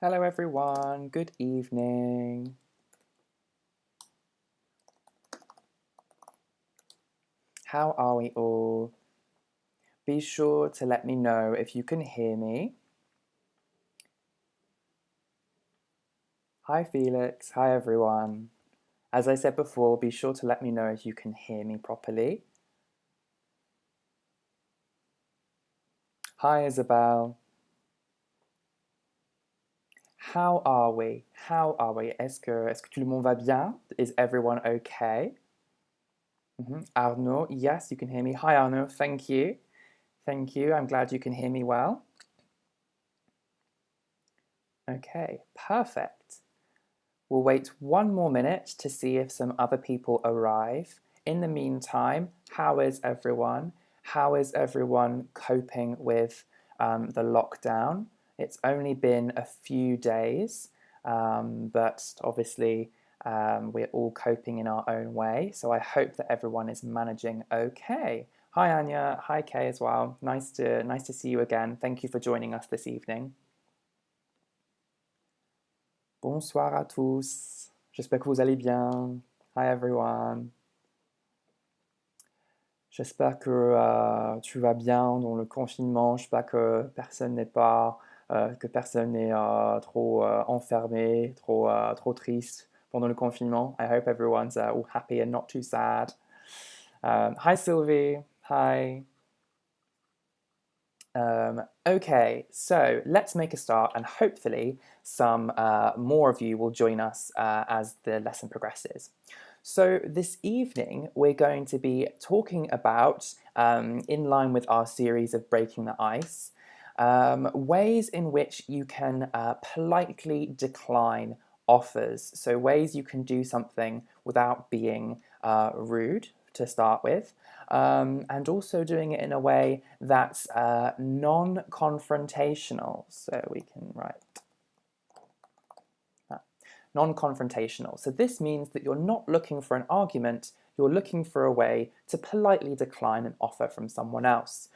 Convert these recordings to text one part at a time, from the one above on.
Hello everyone, good evening. How are we all? Be sure to let me know if you can hear me. Hi Felix, hi everyone. As I said before, be sure to let me know if you can hear me properly. Hi Isabel. How are we? How are we? Est-ce que tout le monde va bien? Is everyone okay? Arnaud, yes, you can hear me. Hi Arnaud, thank you. Thank you, I'm glad you can hear me well. Okay, perfect. We'll wait one more minute to see if some other people arrive. In the meantime, how is everyone? How is everyone coping with the lockdown? It's only been a few days, but obviously we're all coping in our own way. So I hope that everyone is managing okay. Hi Anya, hi Kay as well. Nice to see you again. Thank you for joining us this evening. Bonsoir à tous. J'espère que vous allez bien. Hi everyone. J'espère que tu vas bien dans le confinement. J'espère que personne n'est trop enfermé, trop triste pendant le confinement. I hope everyone's all happy and not too sad. Hi Sylvie. Hi. Okay, so let's make a start, and hopefully some more of you will join us as the lesson progresses. So this evening we're going to be talking about, in line with our series of breaking the ice, ways in which you can politely decline offers. So ways you can do something without being rude to start with, and also doing it in a way that's non-confrontational. So we can write that. Non-confrontational. So this means that you're not looking for an argument, you're looking for a way to politely decline an offer from someone else.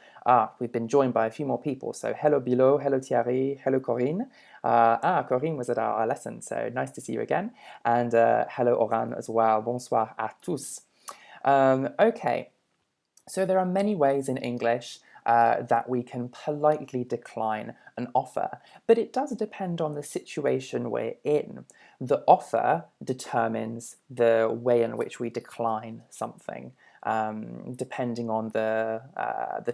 We've been joined by a few more people. So hello Bilo, hello Thierry, hello Corinne. Corinne was at our lesson, so nice to see you again. And hello Oran as well. Bonsoir à tous. Okay, so there are many ways in English that we can politely decline an offer, but it does depend on the situation we're in. The offer determines the way in which we decline something, depending on the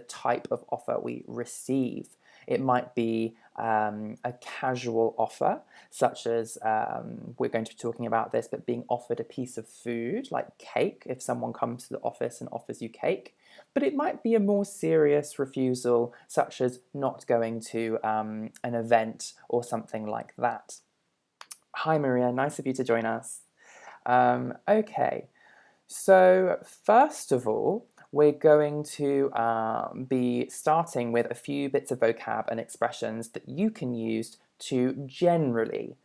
type of offer we receive. It might be a casual offer, such as, we're going to be talking about this, but being offered a piece of food, like cake, if someone comes to the office and offers you cake. But it might be a more serious refusal, such as not going to an event or something like that. Hi Maria, nice of you to join us. Okay, so first of all, we're going to be starting with a few bits of vocab and expressions that you can use to generally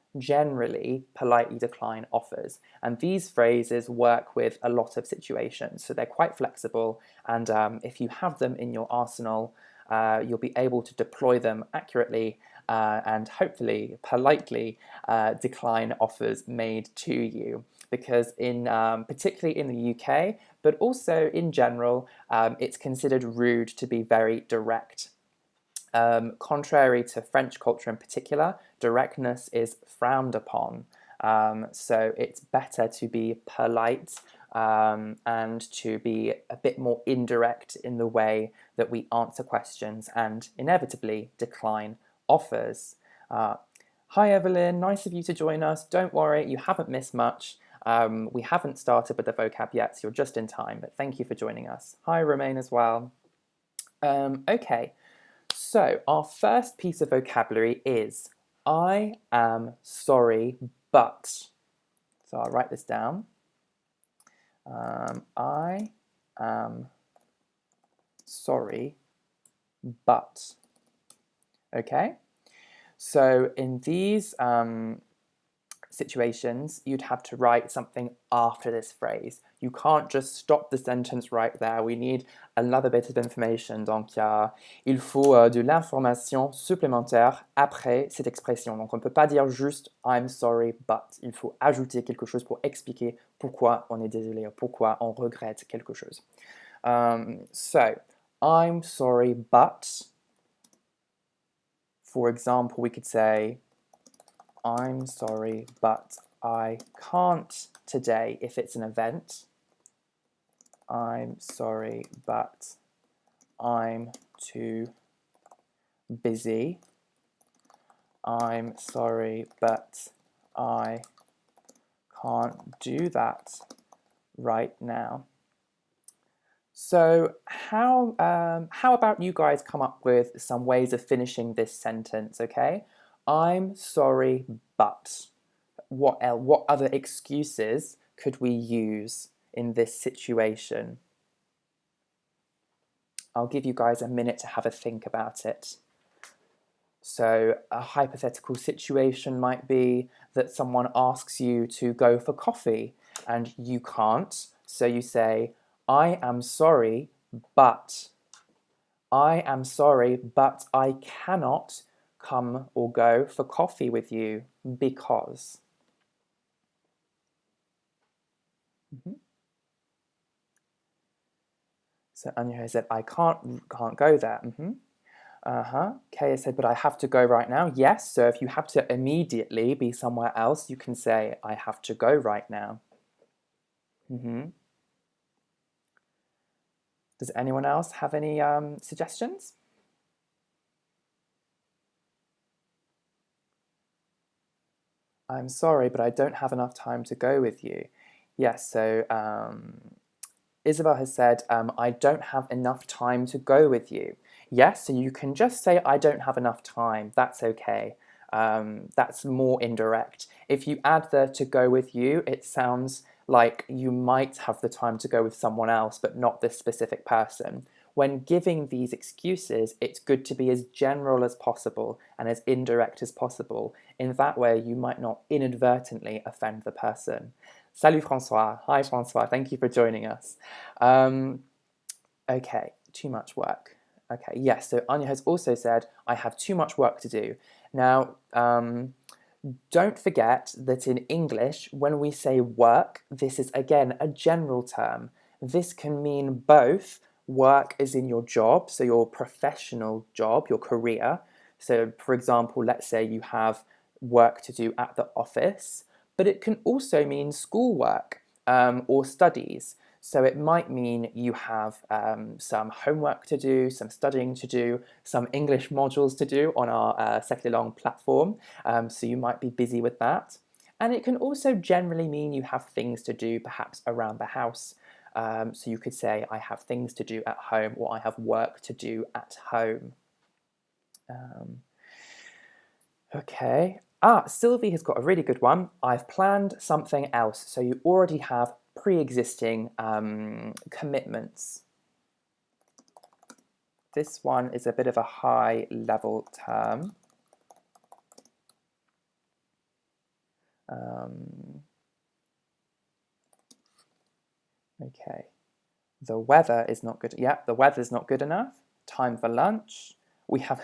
politely decline offers. And these phrases work with a lot of situations, so they're quite flexible, and if you have them in your arsenal, you'll be able to deploy them accurately and hopefully politely decline offers made to you. Because particularly in the UK, but also in general, it's considered rude to be very direct. Contrary to French culture in particular, directness is frowned upon. So it's better to be polite and to be a bit more indirect in the way that we answer questions and inevitably decline offers. Hi Evelyn, nice of you to join us. Don't worry, you haven't missed much. We haven't started with the vocab yet, so you're just in time, but thank you for joining us. Hi Romain as well. Okay, so our first piece of vocabulary is I am sorry, but. So I'll write this down. I am sorry, but. Okay, so in these situations, you'd have to write something after this phrase. You can't just stop the sentence right there. We need another bit of information. Donc, il faut de l'information supplémentaire après cette expression. Donc, on ne peut pas dire juste I'm sorry, but. Il faut ajouter quelque chose pour expliquer pourquoi on est désolé ou pourquoi on regrette quelque chose. So, I'm sorry, but, for example, we could say, I'm sorry, but I can't today if it's an event. I'm sorry, but I'm too busy. I'm sorry, but I can't do that right now. So how about you guys come up with some ways of finishing this sentence, okay? I'm sorry, but. What else? What other excuses could we use in this situation? I'll give you guys a minute to have a think about it. So a hypothetical situation might be that someone asks you to go for coffee and you can't, so you say, I am sorry, but. I am sorry, but I cannot come or go for coffee with you because. So Anya has said, I can't go there. Kaya said, but I have to go right now. Yes, so if you have to immediately be somewhere else, you can say, I have to go right now. Does anyone else have any suggestions? I'm sorry, but I don't have enough time to go with you. Yes, so Isabel has said, I don't have enough time to go with you. Yes, so you can just say, I don't have enough time. That's okay. That's more indirect. If you add the to go with you, it sounds like you might have the time to go with someone else, but not this specific person. When giving these excuses, it's good to be as general as possible and as indirect as possible. In that way, you might not inadvertently offend the person. Salut François. Hi François, thank you for joining us. Okay, too much work. Okay, yes, so Anya has also said, I have too much work to do. Now, don't forget that in English, when we say work, this is again a general term. This can mean both work as in your job, so your professional job, your career. So for example, let's say you have work to do at the office, but it can also mean schoolwork or studies. So it might mean you have some homework to do, some studying to do, some English modules to do on our Cercle platform. So you might be busy with that. And it can also generally mean you have things to do perhaps around the house. So you could say, I have things to do at home, or I have work to do at home. Okay. Sylvie has got a really good one. I've planned something else. So you already have pre-existing commitments. This one is a bit of a high-level term. Okay. The weather is not good. Yeah, the weather's not good enough. Time for lunch. We have,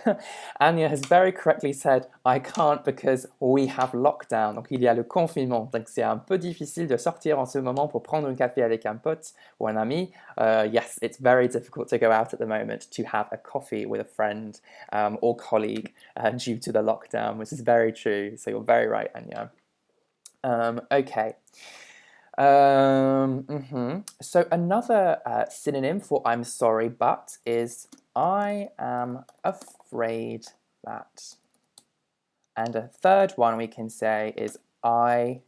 Anya has very correctly said, I can't because we have lockdown. Donc il y a le confinement. Donc c'est un peu difficile de sortir en ce moment pour prendre un café avec un pote ou un ami. Yes, it's very difficult to go out at the moment to have a coffee with a friend or colleague due to the lockdown, which is very true. So you're very right, Anya. Okay. So another synonym for I'm sorry but is I am afraid that. And a third one we can say is I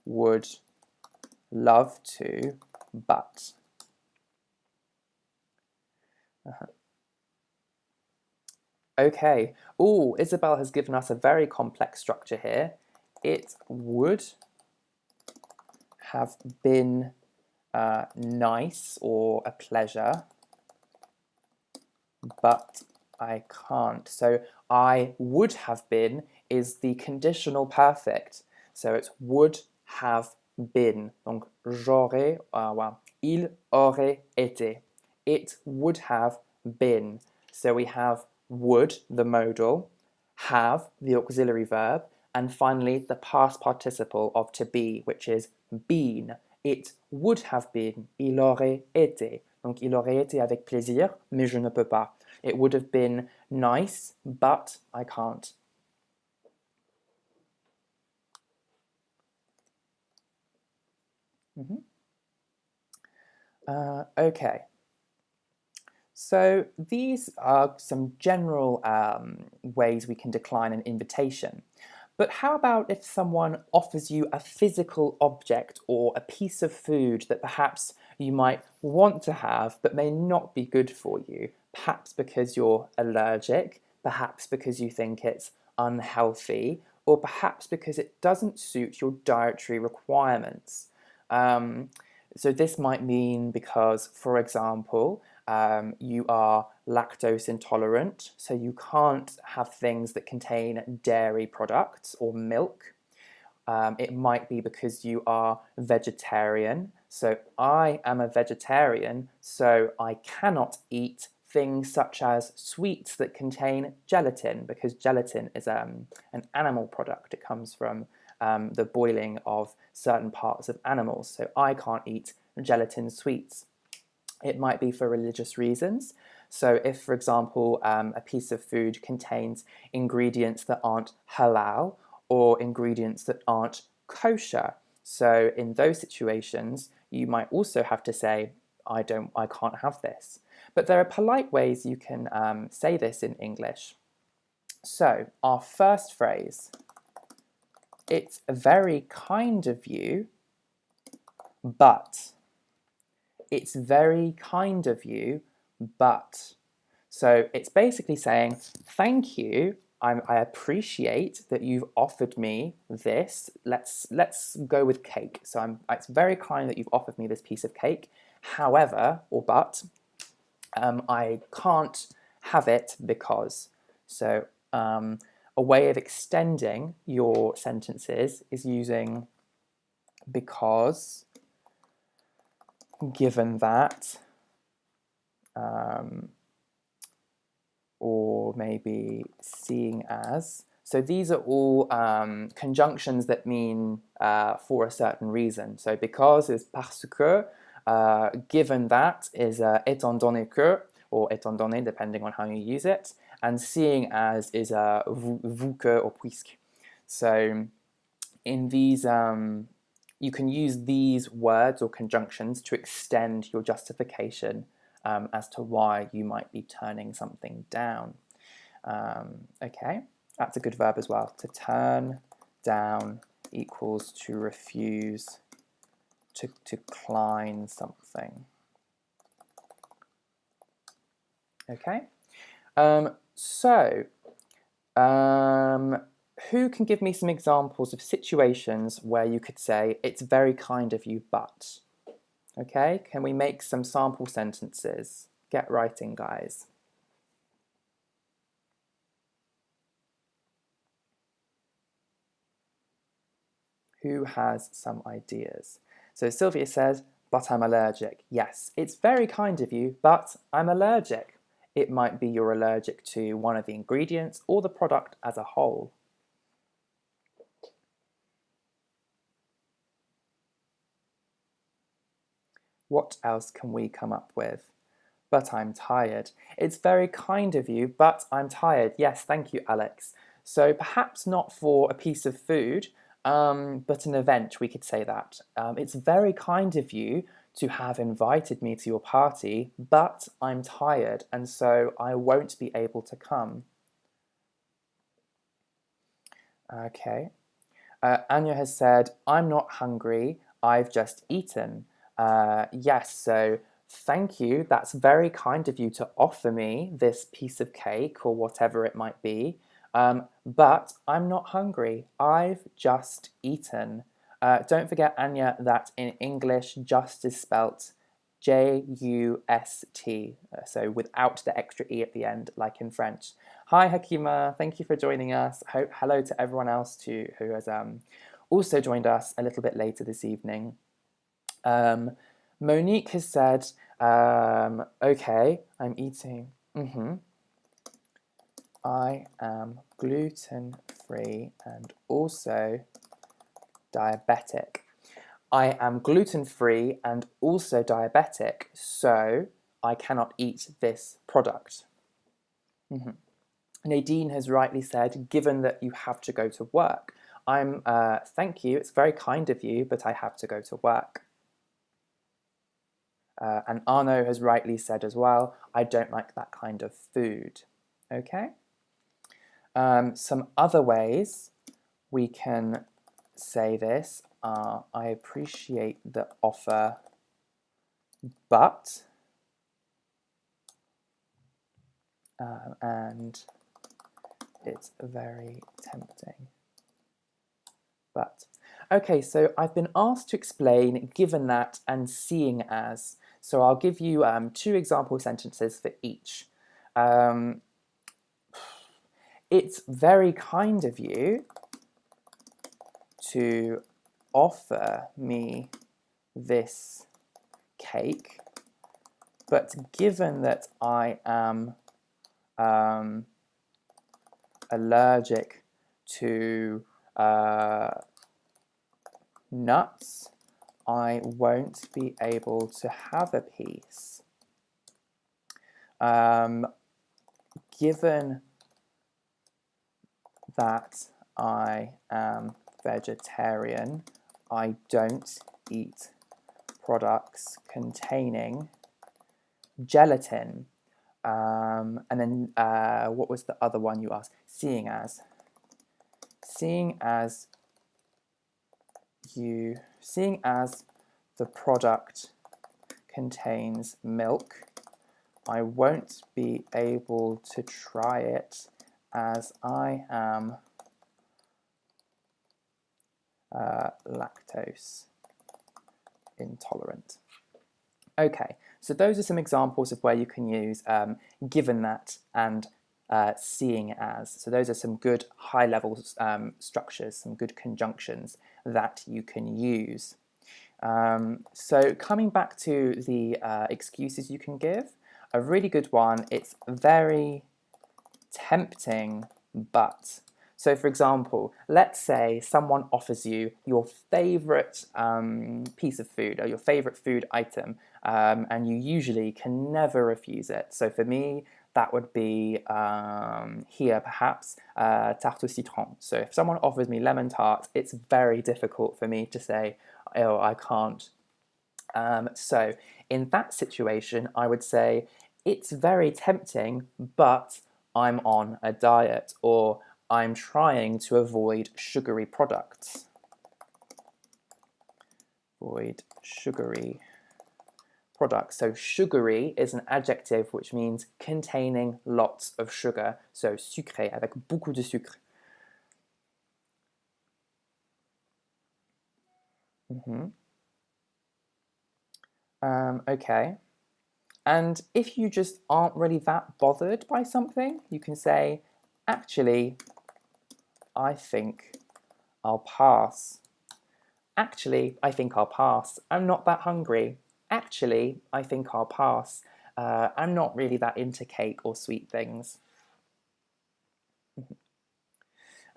would love to, but. Okay. Oh, Isabel has given us a very complex structure here. It would have been nice or a pleasure, but I can't. So I would have been is the conditional perfect. So it's would have been. Donc j'aurais, il aurait été. It would have been. So we have would, the modal, have, the auxiliary verb, and finally the past participle of to be, which is been. It would have been, il aurait été. Donc il aurait été avec plaisir, mais je ne peux pas. It would have been nice, but I can't. Okay. So these are some general ways we can decline an invitation. But how about if someone offers you a physical object or a piece of food that perhaps you might want to have but may not be good for you, perhaps because you're allergic, perhaps because you think it's unhealthy, or perhaps because it doesn't suit your dietary requirements. So this might mean because, for example, you are lactose intolerant, so you can't have things that contain dairy products or milk. It might be because you are vegetarian, so I am a vegetarian, so I cannot eat things such as sweets that contain gelatin, because gelatin is an animal product. It comes from the boiling of certain parts of animals, so I can't eat gelatin sweets. It might be for religious reasons. So if, for example, a piece of food contains ingredients that aren't halal or ingredients that aren't kosher, so in those situations, you might also have to say, I can't have this. But there are polite ways you can say this in English. So our first phrase, it's very kind of you, but. It's very kind of you, but. So it's basically saying, thank you, I appreciate that you've offered me this. Let's go with cake. So it's very kind that you've offered me this piece of cake. However, or but, I can't have it because. So a way of extending your sentences is using because, given that, or maybe seeing as. So these are all conjunctions that mean for a certain reason. So because is parce que, given that is étant donné que, or étant donné depending on how you use it, and seeing as is vous que or puisque. So in these, you can use these words or conjunctions to extend your justification as to why you might be turning something down. Okay, that's a good verb as well. To turn down equals to refuse, to decline something. Okay, who can give me some examples of situations where you could say, it's very kind of you, but? Okay, can we make some sample sentences? Get writing, guys. Who has some ideas? So Sylvia says, but I'm allergic. Yes, it's very kind of you, but I'm allergic. It might be you're allergic to one of the ingredients or the product as a whole. What else can we come up with? But I'm tired. It's very kind of you, but I'm tired. Yes, thank you, Alex. So perhaps not for a piece of food, but an event, we could say that. It's very kind of you to have invited me to your party, but I'm tired, and so I won't be able to come. Okay. Anya has said, I'm not hungry, I've just eaten. Yes, so thank you. That's very kind of you to offer me this piece of cake or whatever it might be. But I'm not hungry. I've just eaten. Don't forget, Anya, that in English, just is spelt J-U-S-T, so without the extra E at the end, like in French. Hi, Hakima. Thank you for joining us. Hello to everyone else who has also joined us a little bit later this evening. Monique has said, okay, I'm eating. I am gluten-free and also diabetic. I am gluten-free and also diabetic, so I cannot eat this product. Nadine has rightly said, given that you have to go to work. Thank you, it's very kind of you, but I have to go to work. And Arno has rightly said as well, I don't like that kind of food. Okay? Some other ways we can say this are, I appreciate the offer, but, and it's very tempting. But. Okay, so I've been asked to explain given that and seeing as. So I'll give you 2 example sentences for each. It's very kind of you to offer me this cake, but given that I am allergic to nuts, I won't be able to have a piece. Given that I am vegetarian, I don't eat products containing gelatin. And then what was the other one you asked? Seeing as. Seeing as the product contains milk, I won't be able to try it as I am lactose intolerant. Okay, so those are some examples of where you can use given that and seeing as. So those are some good high-level structures, some good conjunctions that you can use. So coming back to the excuses you can give, a really good one, it's very tempting, but. So for example, let's say someone offers you your favorite piece of food or your favorite food item, and you usually can never refuse it. So for me, that would be here perhaps tarte au citron. So if someone offers me lemon tart, it's very difficult for me to say, oh, I can't. So in that situation, I would say, it's very tempting, but I'm on a diet, or I'm trying to avoid sugary products. Avoid sugary products. So sugary is an adjective which means containing lots of sugar. So sucré, avec beaucoup de sucre. Okay. And if you just aren't really that bothered by something, you can say, actually, I think I'll pass. Actually, I think I'll pass. I'm not that hungry. Actually, I think I'll pass. I'm not really that into cake or sweet things.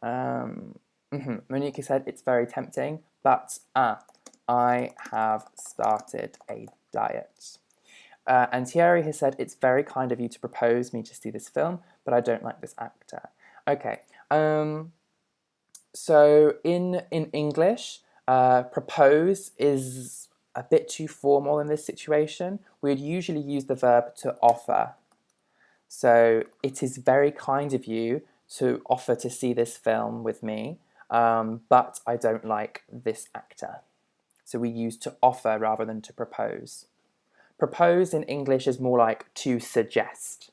Monique said it's very tempting, but I have started a diet. And Thierry has said, it's very kind of you to propose me to see this film, but I don't like this actor. Okay, so in English, propose is a bit too formal in this situation. We'd usually use the verb to offer. So it is very kind of you to offer to see this film with me, but I don't like this actor. So we use to offer rather than to propose. Propose in English is more like to suggest.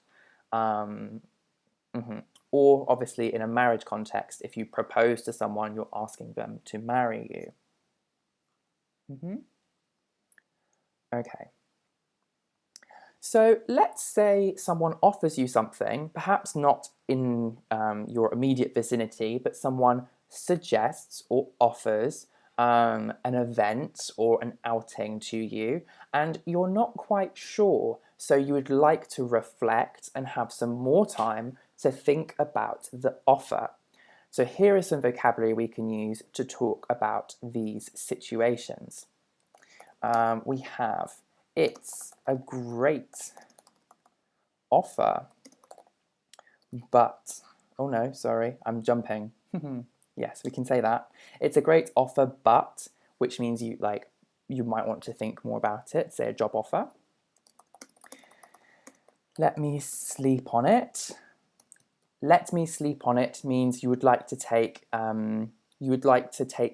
Or obviously in a marriage context, if you propose to someone, you're asking them to marry you. Okay. So let's say someone offers you something, perhaps not in your immediate vicinity, but someone suggests or offers an event or an outing to you, and you're not quite sure, so you would like to reflect and have some more time to think about the offer. So here is some vocabulary we can use to talk about these situations. We have, it's a great offer, but, oh no, sorry, I'm jumping. Yes, we can say that. It's a great offer, but, which means you might want to think more about it, say a job offer. Let me sleep on it. Let me sleep on it means you would like to take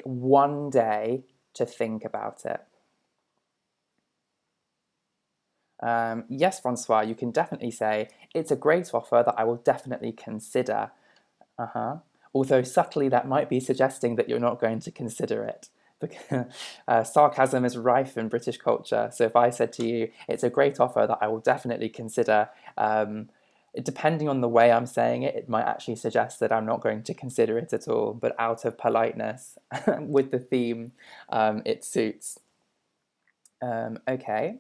one day to think about it. Yes, Francois, you can definitely say, it's a great offer that I will definitely consider. Although subtly that might be suggesting that you're not going to consider it. Sarcasm is rife in British culture, so if I said to you, it's a great offer that I will definitely consider, depending on the way I'm saying it, it might actually suggest that I'm not going to consider it at all, but out of politeness, with the theme, it suits. Okay.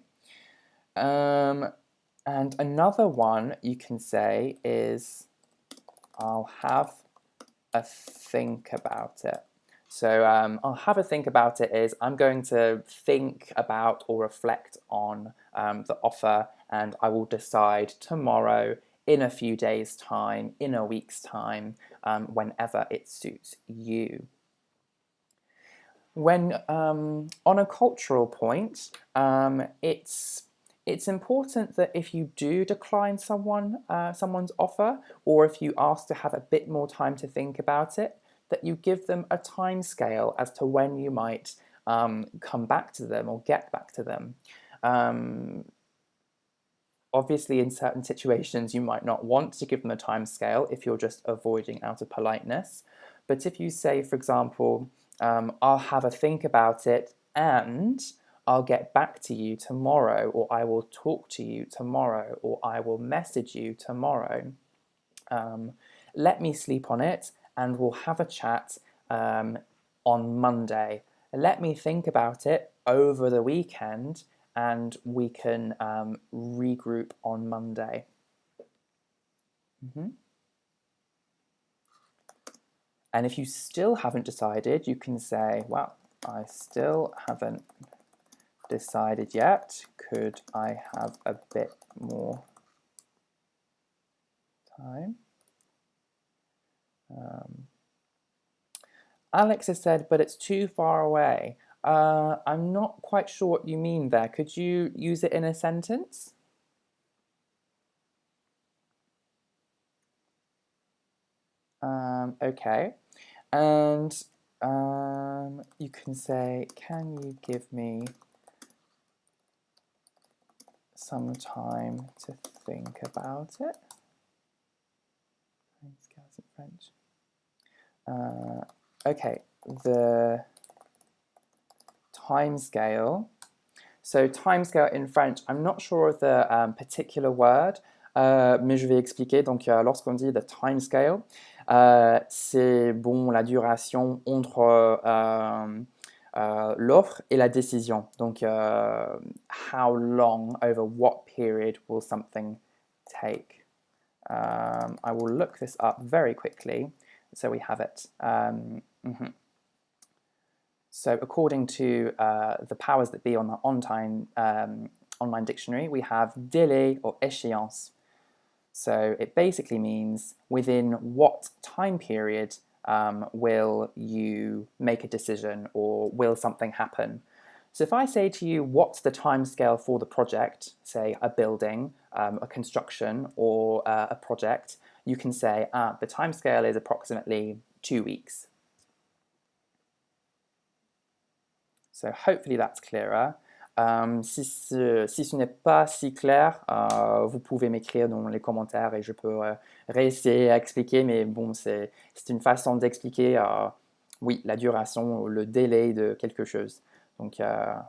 And another one you can say is, I'll have a think about it. So I'll have a think about it is, I'm going to think about or reflect on the offer, and I will decide tomorrow, in a few days' time, in a week's time, whenever it suits you. When on a cultural point, it's important that if you do decline someone's offer, or if you ask to have a bit more time to think about it, that you give them a time scale as to when you might come back to them or get back to them. Obviously, in certain situations, you might not want to give them a time scale if you're just avoiding out of politeness. But if you say, for example, I'll have a think about it and I'll get back to you tomorrow, or I will talk to you tomorrow, or I will message you tomorrow. Let me sleep on it and we'll have a chat on Monday. Let me think about it over the weekend and we can regroup on Monday. And if you still haven't decided, you can say, well, I still haven't decided yet. Could I have a bit more time? Alex has said, but it's too far away. I'm not quite sure what you mean there. Could you use it in a sentence? Okay. And you can say, can you give me some time to think about it? French. Okay, the time scale. So time scale in French, I'm not sure of the particular word, mais je vais expliquer. Donc, lorsqu'on dit the time scale, c'est bon, la duration entre l'offre et la décision. Donc, how long, over what period will something take? I will look this up very quickly so we have it. So according to the powers that be on the online dictionary, we have délai or échéance. So it basically means within what time period will you make a decision, or will something happen? So if I say to you, what's the time scale for the project, say a building, a construction, or a project, you can say, the time scale is approximately 2 weeks. So hopefully that's clearer. Si ce n'est pas si clair, vous pouvez m'écrire dans les commentaires et je peux réessayer à expliquer, mais bon, c'est une façon d'expliquer, oui, la duration, le délai de quelque chose. Donc,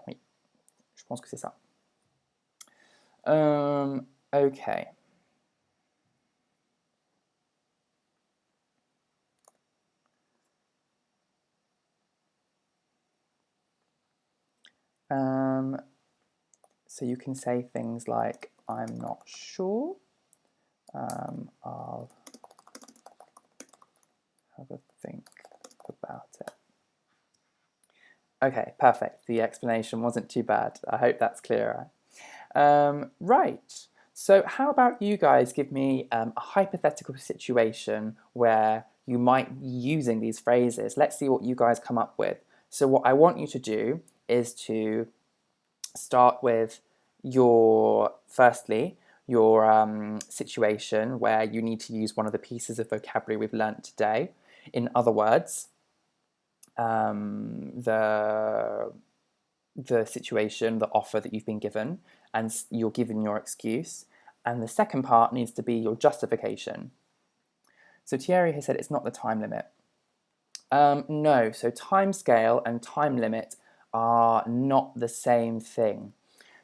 oui, je pense que c'est ça. Ok. So you can say things like, I'm not sure. I'll have a think about it. Okay, perfect. The explanation wasn't too bad. I hope that's clearer. Right. So how about you guys give me a hypothetical situation where you might be using these phrases. Let's see what you guys come up with. So what I want you to do is to start with firstly, your situation where you need to use one of the pieces of vocabulary we've learnt today. In other words, the situation, the offer that you've been given, and you're given your excuse. And the second part needs to be your justification. So Thierry has said it's not the time limit. No, so time scale and time limit are not the same thing.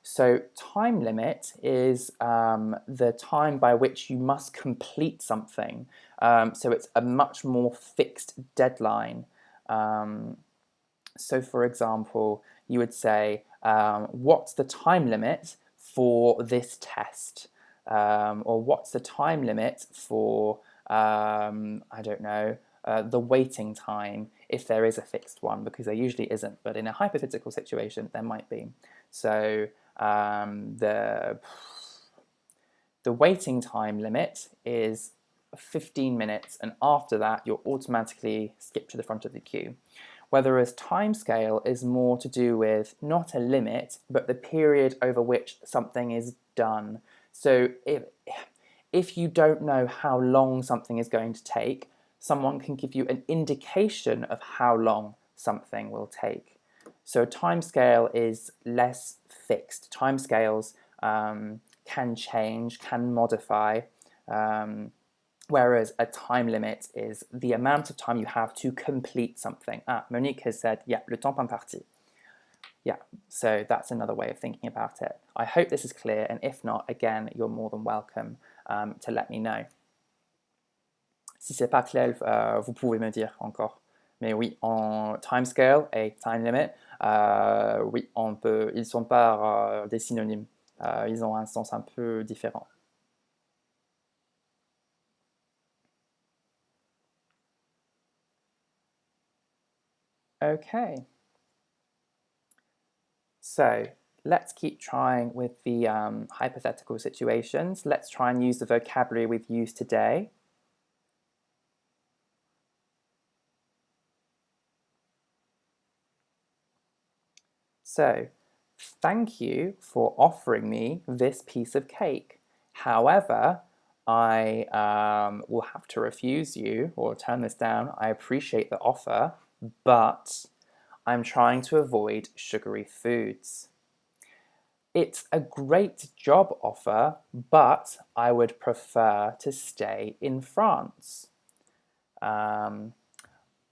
So time limit is the time by which you must complete something. So it's a much more fixed deadline. So for example, you would say, what's the time limit for this test? Or what's the time limit for, I don't know, the waiting time, if there is a fixed one, because there usually isn't, but in a hypothetical situation, there might be. So the waiting time limit is 15 minutes, and after that, you're automatically skipped to the front of the queue. Whereas timescale is more to do with not a limit, but the period over which something is done. So if you don't know how long something is going to take, someone can give you an indication of how long something will take. So timescale is less fixed. Timescales can change, can modify, whereas a time limit is the amount of time you have to complete something. Monique has said, yeah, le temps imparti. Yeah, so that's another way of thinking about it. I hope this is clear, and if not, again, you're more than welcome to let me know. Si c'est pas clair, vous pouvez me dire encore. Mais oui, en timescale et time limit, oui, ils sont pas des synonymes. Ils ont un sens un peu différent. Okay. So let's keep trying with the hypothetical situations. Let's try and use the vocabulary we've used today. So, thank you for offering me this piece of cake. However, I will have to refuse you or turn this down. I appreciate the offer, but I'm trying to avoid sugary foods. It's a great job offer, but I would prefer to stay in France. I'm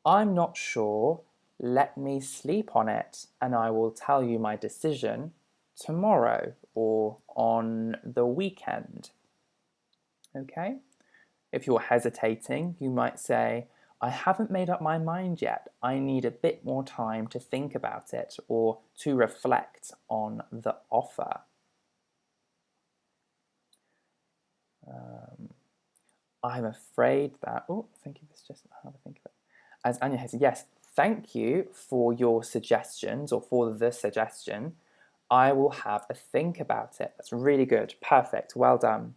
not sure. Let me sleep on it, and I will tell you my decision tomorrow or on the weekend. Okay? If you're hesitating, you might say, I haven't made up my mind yet. I need a bit more time to think about it or to reflect on the offer. I'm afraid that, thank you, let's just have a think of it. As Anya has said, yes, thank you for your suggestions or for the suggestion. I will have a think about it. That's really good. Perfect. Well done.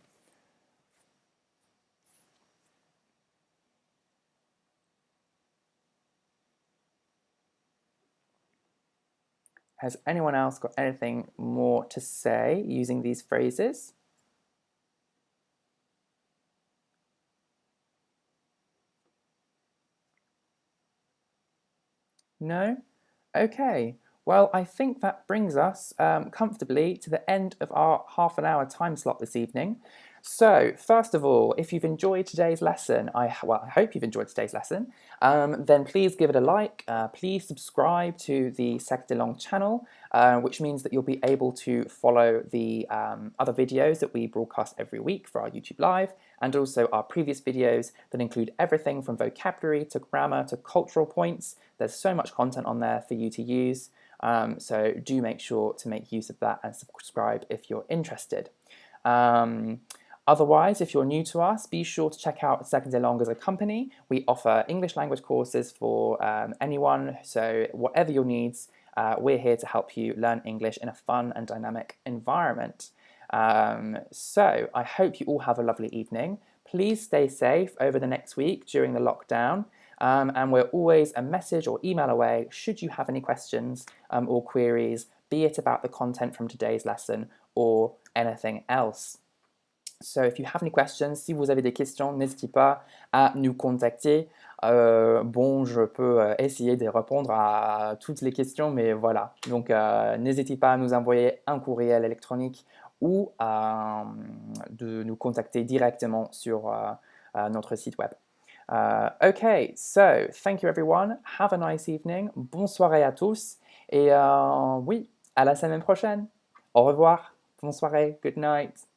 Has anyone else got anything more to say using these phrases? No? Okay. Well, I think that brings us comfortably to the end of our half an hour time slot this evening. So, first of all, if you've enjoyed today's lesson, I hope you've enjoyed today's lesson, then please give it a like, please subscribe to the Cercle channel, which means that you'll be able to follow the other videos that we broadcast every week for our YouTube Live, and also our previous videos that include everything from vocabulary to grammar to cultural points. There's so much content on there for you to use. So do make sure to make use of that and subscribe if you're interested. Otherwise, if you're new to us, be sure to check out Cercle as a company. We offer English language courses for anyone, so whatever your needs, we're here to help you learn English in a fun and dynamic environment. So I hope you all have a lovely evening. Please stay safe over the next week during the lockdown. And we're always a message or email away should you have any questions or queries, be it about the content from today's lesson or anything else. So if you have any questions, si vous avez des questions, n'hésitez pas à nous contacter. Bon, je peux essayer de répondre à toutes les questions, mais voilà. Donc n'hésitez pas à nous envoyer un courriel électronique ou de nous contacter directement sur notre site web. Okay, so thank you everyone. Have a nice evening. Bonne soirée à tous. Et oui, à la semaine prochaine. Au revoir. Bonne soirée. Good night.